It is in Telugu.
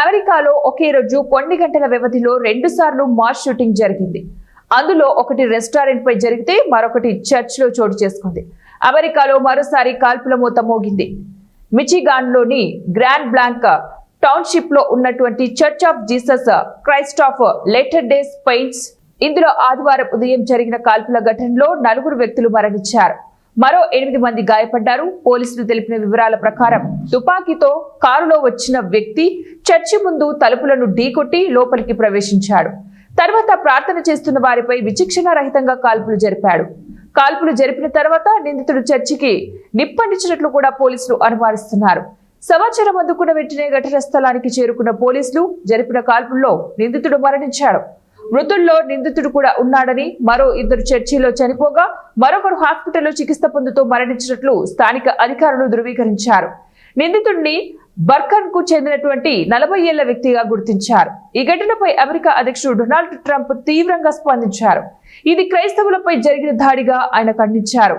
అమెరికాలో ఒకే రోజు కొన్ని గంటల వ్యవధిలో 2 సార్లు మాస్ షూటింగ్ జరిగింది. అందులో ఒకటి రెస్టారెంట్ పై జరిగితే మరొకటి చర్చ్ లో చోటు చేసుకుంది. అమెరికాలో మరోసారి కాల్పుల మోత మోగింది. మిచిగాన్ లోని గ్రాండ్ బ్లాంక్ టౌన్షిప్ లో ఉన్నటువంటి church of Jesus Christ of later day saints. ఇందులో ఆదివారం ఉదయం జరిగిన కాల్పుల ఘటనలో 4 వ్యక్తులు మరణించారు. మరో 8 మంది గాయపడ్డారు. పోలీసులు తెలిపిన వివరాల ప్రకారం తుపాకీతో కారులో వచ్చిన వ్యక్తి చర్చి ముందు తలుపులను ఢీకొట్టి లోపలికి ప్రవేశించాడు. తర్వాత ప్రార్థన చేస్తున్న వారిపై విచక్షణ రహితంగా కాల్పులు జరిపాడు. కాల్పులు జరిపిన తర్వాత నిందితుడు చర్చికి నిప్పండించినట్లు కూడా పోలీసులు అనుమానిస్తున్నారు. సమాచారం అందుకున్న వెంటనే ఘటనా స్థలానికి చేరుకున్న పోలీసులు జరిపిన కాల్పుల్లో నిందితుడు మరణించాడు. మృతుల్లో నిందితుడు కూడా ఉన్నాడని, మరో 2 చర్చిలో చనిపోగా మరొకరు హాస్పిటల్లో చికిత్స పొందుతూ మరణించినట్లు స్థానిక అధికారులు ధృవీకరించారు. నిందితుడిని బర్కన్ కు చెందినటువంటి 40 ఏళ్ల వ్యక్తిగా గుర్తించారు. ఈ ఘటనపై అమెరికా అధ్యక్షుడు డొనాల్డ్ ట్రంప్ తీవ్రంగా స్పందించారు. ఇది క్రైస్తవులపై జరిగిన దాడిగా ఆయన ఖండించారు.